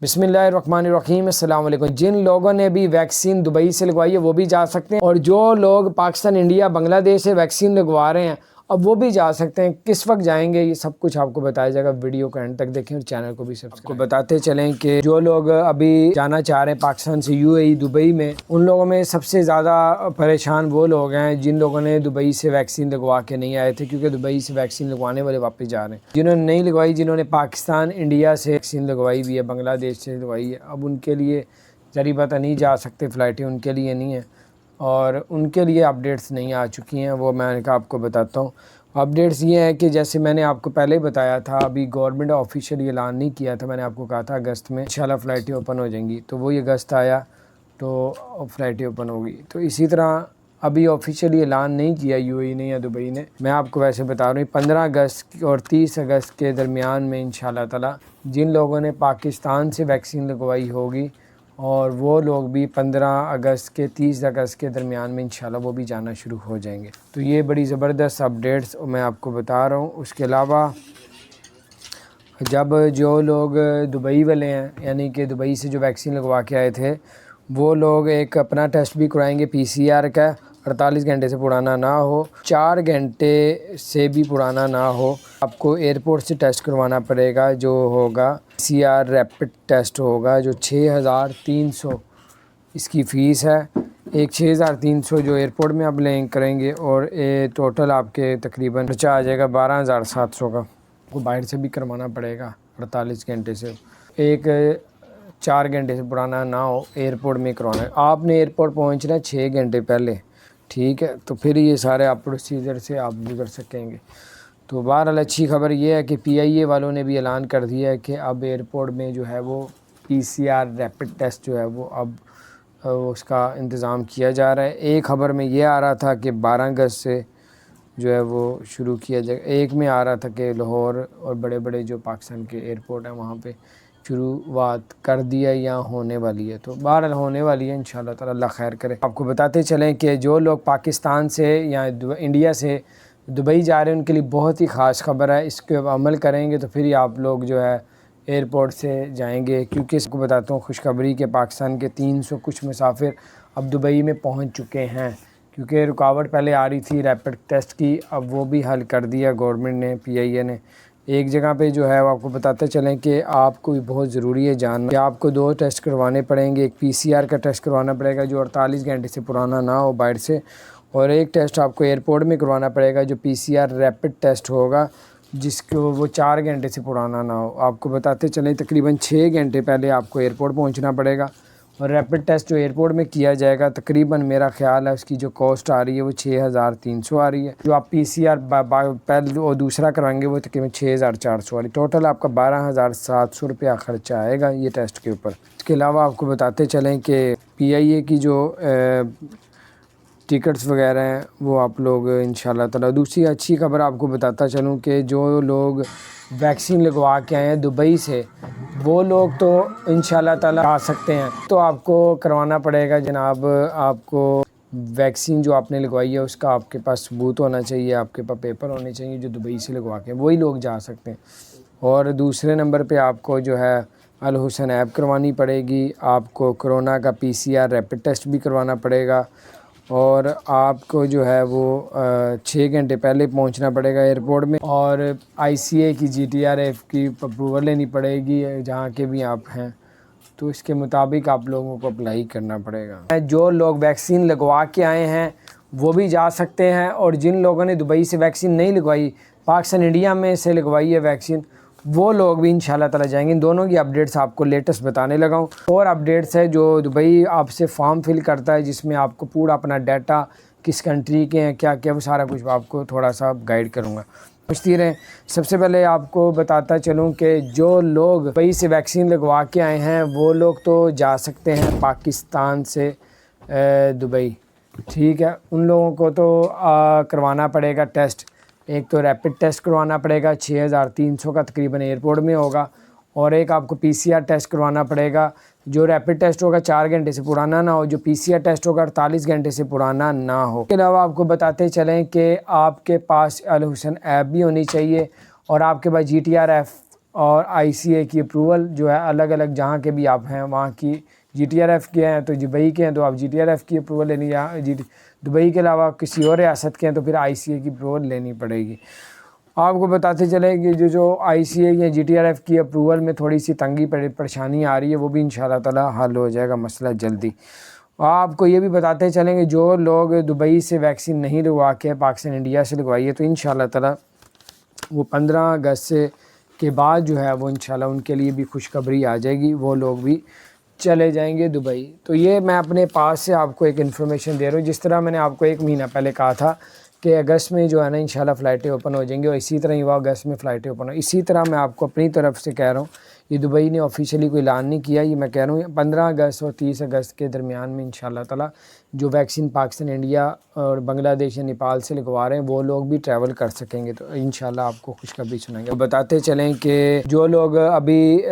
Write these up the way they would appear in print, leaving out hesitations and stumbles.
بسم اللہ الرحمن الرحیم، السلام علیکم۔ جن لوگوں نے بھی ویکسین دبئی سے لگوائی ہے وہ بھی جا سکتے ہیں، اور جو لوگ پاکستان، انڈیا، بنگلہ دیش سے ویکسین لگوا رہے ہیں اب وہ بھی جا سکتے ہیں۔ کس وقت جائیں گے یہ سب کچھ آپ کو بتایا جائے گا، ویڈیو کو اینڈ تک دیکھیں اور چینل کو بھی سبسکرائب کو بتاتے چلیں کہ جو لوگ ابھی جانا چاہ رہے ہیں پاکستان سے UAE دبئی میں، ان لوگوں میں سب سے زیادہ پریشان وہ لوگ ہیں جن لوگوں نے دبئی سے ویکسین لگوا کے نہیں آئے تھے، کیونکہ دبئی سے ویکسین لگوانے والے واپس جا رہے ہیں۔ جنہوں نے نہیں لگوائی، جنہوں نے پاکستان، انڈیا سے ویکسین لگوائی بھی ہے، بنگلہ دیش سے لگوائی ہے، اب ان کے لیے ذریعہ پتہ نہیں جا سکتے، فلائٹیں ان کے لیے نہیں ہیں، اور ان کے لیے اپڈیٹس نہیں آ چکی ہیں، وہ میں نے کہا آپ کو بتاتا ہوں۔ اپڈیٹس یہ ہیں کہ جیسے میں نے آپ کو پہلے بتایا تھا، ابھی گورنمنٹ آفیشیلی اعلان نہیں کیا تھا، میں نے آپ کو کہا تھا اگست میں انشاءاللہ فلائٹیں اوپن ہو جائیں گی، تو وہی اگست آیا تو فلائٹیں اوپن ہوگی۔ تو اسی طرح ابھی آفیشیلی اعلان نہیں کیا UAE نے یا دبئی نے، میں آپ کو ویسے بتا رہا ہوں 15 اگست اور 30 اگست کے درمیان میں انشاءاللہ تعالی جن لوگوں نے پاکستان سے ویکسین لگوائی ہوگی، اور وہ لوگ بھی 15 اگست کے 30 اگست کے درمیان میں انشاءاللہ وہ بھی جانا شروع ہو جائیں گے۔ تو یہ بڑی زبردست اپڈیٹس میں آپ کو بتا رہا ہوں۔ اس کے علاوہ جب جو لوگ دبئی والے ہیں، یعنی کہ دبئی سے جو ویکسین لگوا کے آئے تھے، وہ لوگ ایک اپنا ٹیسٹ بھی کرائیں گے PCR کا، 48 گھنٹے سے پرانا نہ ہو، 4 گھنٹے سے بھی پرانا نہ ہو۔ آپ کو ایئرپورٹ سے ٹیسٹ کروانا پڑے گا، جو ہوگا PCR ریپڈ ٹیسٹ ہوگا، جو 6300 اس کی فیس ہے۔ ایک 6300 جو ایئرپورٹ میں آپ لیں کریں گے، اور ٹوٹل آپ کے تقریباً خرچہ آ جائے گا 12700 کا۔ کو باہر سے بھی کروانا پڑے گا 48 گھنٹے سے، ایک 4 گھنٹے سے پرانا نہ ہو، ایئرپورٹ میں کروانا ہے۔ آپ نے ایئرپورٹ پہنچنا ہے 6 گھنٹے پہلے، ٹھیک ہے، تو پھر یہ سارے آپ پروسیجر سے آپ گزر سکیں گے۔ تو بہرحال اچھی خبر یہ ہے کہ PIA والوں نے بھی اعلان کر دیا ہے کہ اب ایئرپورٹ میں جو ہے وہ PCR ریپڈ ٹیسٹ جو ہے وہ اب اس کا انتظام کیا جا رہا ہے۔ ایک خبر میں یہ آ رہا تھا کہ 12 اگست سے جو ہے وہ شروع کیا جائے گا، ایک میں آ رہا تھا کہ لاہور اور بڑے بڑے جو پاکستان کے ایئرپورٹ ہیں وہاں پہ شروعات کر دیا یا ہونے والی ہے، تو بہرحال ہونے والی ہے انشاءاللہ تعالی، اللہ خیر کرے۔ آپ کو بتاتے چلیں کہ جو لوگ پاکستان سے یا انڈیا سے دبئی جا رہے ہیں ان کے لیے بہت ہی خاص خبر ہے، اس کے عمل کریں گے تو پھر ہی آپ لوگ جو ہے ایئرپورٹ سے جائیں گے، کیونکہ اس کو بتاتا ہوں خوشخبری کہ پاکستان کے 300 کچھ مسافر اب دبئی میں پہنچ چکے ہیں، کیونکہ رکاوٹ پہلے آ رہی تھی ریپڈ ٹیسٹ کی، اب وہ بھی حل کر دیا گورنمنٹ نے، PIA نے۔ ایک جگہ پہ جو ہے وہ آپ کو بتاتے چلیں کہ آپ کو بہت ضروری ہے جاننا کہ آپ کو 2 ٹیسٹ کروانے پڑیں گے، ایک PCR کا ٹیسٹ کروانا پڑے گا جو 48 گھنٹے سے پرانا نہ ہو باہر سے، اور ایک ٹیسٹ آپ کو ایئرپورٹ میں کروانا پڑے گا جو PCR ریپڈ ٹیسٹ ہوگا، جس کو وہ 4 گھنٹے سے پرانا نہ ہو۔ آپ کو بتاتے چلیں تقریباً 6 گھنٹے پہلے آپ کو ایئرپورٹ پہنچنا پڑے گا، اور ریپڈ ٹیسٹ جو ایئرپورٹ میں کیا جائے گا تقریباً میرا خیال ہے اس کی جو کاسٹ آ رہی ہے وہ 6300 آ رہی ہے، جو آپ PCR پہلے اور دوسرا کروائیں گے وہ تقریباً 6400 آ رہی ہے، ٹوٹل آپ کا 12700 روپیہ خرچہ آئے گا یہ ٹیسٹ کے اوپر۔ اس کے علاوہ آپ کو بتاتے چلیں کہ PIA کی جو ٹکٹس وغیرہ ہیں وہ آپ لوگ انشاءاللہ تعالی، دوسری اچھی خبر آپ کو بتاتا چلوں کہ جو لوگ ویکسین لگوا کے آئے ہیں دبئی سے وہ لوگ تو انشاءاللہ تعالی آ سکتے ہیں، تو آپ کو کروانا پڑے گا جناب، آپ کو ویکسین جو آپ نے لگوائی ہے اس کا آپ کے پاس ثبوت ہونا چاہیے، آپ کے پاس پیپر ہونے چاہیے جو دبئی سے لگوا کے، وہی لوگ جا سکتے ہیں۔ اور دوسرے نمبر پہ آپ کو جو ہے الحسن ایپ کروانی پڑے گی، آپ کو کرونا کا PCR ریپڈ ٹیسٹ بھی کروانا پڑے گا، اور آپ کو جو ہے وہ 6 گھنٹے پہلے پہنچنا پڑے گا ایئرپورٹ میں، اور ICA کی GTRF کی اپروول لینی پڑے گی جہاں کے بھی آپ ہیں، تو اس کے مطابق آپ لوگوں کو اپلائی کرنا پڑے گا۔ جو لوگ ویکسین لگوا کے آئے ہیں وہ بھی جا سکتے ہیں، اور جن لوگوں نے دبئی سے ویکسین نہیں لگوائی، پاکستان انڈیا میں سے لگوائی ہے ویکسین، وہ لوگ بھی انشاءاللہ تعالی جائیں گے۔ ان دونوں کی اپڈیٹس آپ کو لیٹسٹ بتانے لگا ہوں۔ اور اپڈیٹس ہے جو دبئی آپ سے فارم فل کرتا ہے جس میں آپ کو پورا اپنا ڈیٹا کس کنٹری کے ہیں کیا کیا وہ سارا کچھ آپ کو تھوڑا سا گائیڈ کروں گا، پوچھتی رہیں۔ سب سے پہلے آپ کو بتاتا چلوں کہ جو لوگ دبئی سے ویکسین لگوا کے آئے ہیں وہ لوگ تو جا سکتے ہیں پاکستان سے دبئی، ٹھیک ہے، ان لوگوں کو تو کروانا پڑے گا ٹیسٹ، ایک تو ریپڈ ٹیسٹ کروانا پڑے گا 6300 کا تقریباً ایئرپورٹ میں ہوگا، اور ایک آپ کو PCR ٹیسٹ کروانا پڑے گا، جو ریپڈ ٹیسٹ ہوگا 4 گھنٹے سے پرانا نہ ہو، جو PCR ٹیسٹ ہوگا 48 گھنٹے سے پرانا نہ ہو۔ اس کے علاوہ آپ کو بتاتے چلیں کہ آپ کے پاس الحسن ایپ بھی ہونی چاہیے، اور آپ کے پاس GTRF اور آئی سی اے کی اپروول جو ہے الگ الگ جہاں کے بھی آپ ہیں وہاں کی، جی ٹی آر ایف کے ہیں تو دبئی کے ہیں تو آپ جی ٹی آر ایف کی اپروول لینی، دبئی کے علاوہ کسی اور ریاست کے ہیں تو پھر آئی سی اے کی اپروول لینی پڑے گی۔ آپ کو بتاتے چلیں کہ جو آئی سی اے یا جی ٹی آر ایف کی اپروول میں تھوڑی سی تنگی پریشانی آ رہی ہے، وہ بھی انشاءاللہ تعالی حل ہو جائے گا مسئلہ جلدی۔ آپ کو یہ بھی بتاتے چلیں کہ جو لوگ دبئی سے ویکسین نہیں لگوا کے پاکستان انڈیا سے لگوائی ہے تو انشاءاللہ تعالی وہ 15 اگست کے بعد جو ہے وہ انشاءاللہ ان کے لیے بھی خوشخبری آ جائے گی، وہ لوگ بھی چلے جائیں گے دبئی۔ تو یہ میں اپنے پاس سے آپ کو ایک انفارمیشن دے رہا ہوں، جس طرح میں نے آپ کو 1 مہینہ پہلے کہا تھا کہ اگست میں جو ہے نا انشاءاللہ فلائٹیں اوپن ہو جائیں گی، اور اسی طرح ہی وہ اگست میں فلائٹیں اوپن ہو، اسی طرح میں آپ کو اپنی طرف سے کہہ رہا ہوں۔ یہ دبئی نے آفیشیلی کوئی اعلان نہیں کیا، یہ میں کہہ رہا ہوں 15 اگست اور 30 اگست کے درمیان میں انشاءاللہ تعالی جو ویکسین پاکستان انڈیا اور بنگلہ دیش یا نیپال سے لگوا رہے ہیں وہ لوگ بھی ٹریول کر سکیں گے، تو انشاءاللہ آپ کو خوشخبری سنائیں گے۔ بتاتے چلیں کہ جو لوگ ابھی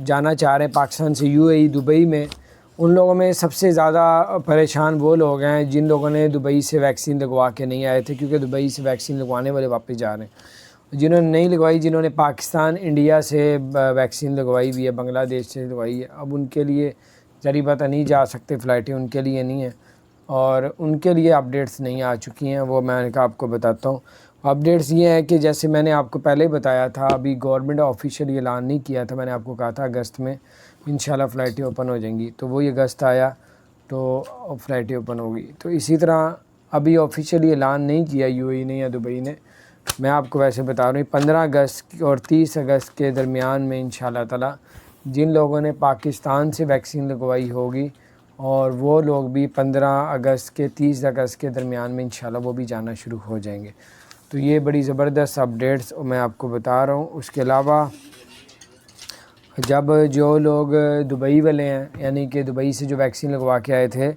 جانا چاہ رہے ہیں پاکستان سے یو اے ای دبئی میں، ان لوگوں میں سب سے زیادہ پریشان وہ لوگ ہیں جن لوگوں نے دبئی سے ویکسین لگوا کے نہیں آئے تھے، کیونکہ دبئی سے ویکسین لگوانے والے واپس جا رہے ہیں۔ جنہوں نے نہیں لگوائی، جنہوں نے پاکستان انڈیا سے ویکسین لگوائی ہوئی ہے، بنگلہ دیش سے لگوائی ہے، اب ان کے لیے ذریعہ پتہ نہیں جا سکتے، فلائٹیں ان کے لیے نہیں ہیں، اور ان کے لیے اپڈیٹس نہیں آ چکی ہیں، وہ میں نے کہا آپ کو بتاتا ہوں۔ اپڈیٹس یہ ہیں کہ جیسے میں نے آپ کو پہلے بتایا تھا، ابھی گورنمنٹ آفیشیلی اعلان نہیں کیا تھا، میں نے آپ کو کہا تھا اگست میں انشاءاللہ فلائٹیں اوپن ہو جائیں گی، تو وہی اگست آیا تو فلائٹیں اوپن ہو گئی۔ تو اسی طرح ابھی آفیشیلی اعلان نہیں کیا یو اے ای نے یا دبئی نے، میں آپ کو ویسے بتا رہا ہوں 15 اگست اور 30 اگست کے درمیان میں انشاءاللہ تعالی جن لوگوں نے پاکستان سے ویکسین لگوائی ہوگی، اور وہ لوگ بھی 15 اگست کے 30 اگست کے درمیان میں انشاءاللہ وہ بھی جانا شروع ہو جائیں گے۔ تو یہ بڑی زبردست اپڈیٹس میں آپ کو بتا رہا ہوں۔ اس کے علاوہ جب جو لوگ دبئی والے ہیں، یعنی کہ دبئی سے جو ویکسین لگوا کے آئے تھے،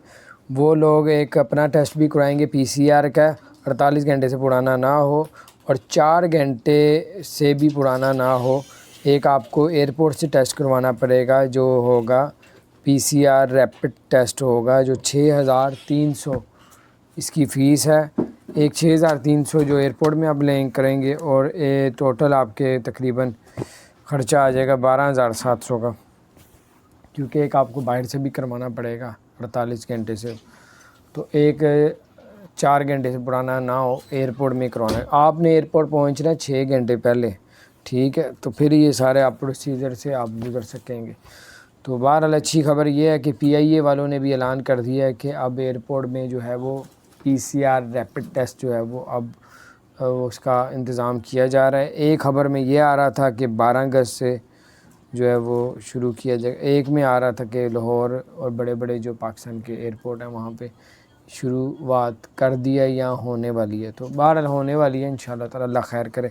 وہ لوگ ایک اپنا ٹیسٹ بھی کرائیں گے پی سی آر کا، 48 گھنٹے سے پرانا نہ ہو اور 4 گھنٹے سے بھی پرانا نہ ہو۔ ایک آپ کو ایئرپورٹ سے ٹیسٹ کروانا پڑے گا، جو ہوگا پی سی آر ریپڈ ٹیسٹ ہوگا، جو 6300 اس کی فیس ہے۔ ایک 6300 جو ایئرپورٹ میں آپ لینک کریں گے، اور ٹوٹل آپ کے تقریباً خرچہ آ جائے گا 12700 کا، کیونکہ ایک آپ کو باہر سے بھی کروانا پڑے گا 48 گھنٹے سے، تو ایک 4 گھنٹے سے پرانا نہ ہو، ایئرپورٹ میں کروانا ہے۔ آپ نے ایئرپورٹ پہنچنا ہے 6 گھنٹے پہلے، ٹھیک ہے، تو پھر یہ سارے آپ پروسیجر سے آپ گزر سکیں گے۔ تو بہرحال اچھی خبر یہ ہے کہ پی آئی اے والوں نے بھی اعلان کر دیا ہے کہ اب ایئرپورٹ میں جو ہے وہ پی سی آر ریپڈ ٹیسٹ جو ہے وہ اب اس کا انتظام کیا جا رہا ہے۔ ایک خبر میں یہ آ رہا تھا کہ 12 اگست سے جو ہے وہ شروع کیا جائے، ایک میں آ رہا تھا کہ لاہور اور بڑے بڑے جو پاکستان کے ایئرپورٹ ہیں وہاں پہ شروعات کر دیا یا ہونے والی ہے، تو بہرحال ہونے والی ہے انشاءاللہ تعالی، اللہ خیر کرے۔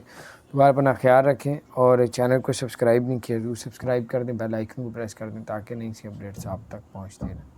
دوبارہ اپنا خیال رکھیں، اور چینل کو سبسکرائب نہیں کیا ضرور سبسکرائب کر دیں، بیل آئیکن کو پریس کر دیں تاکہ نئی سی اپڈیٹس آپ تک پہنچتی رہیں۔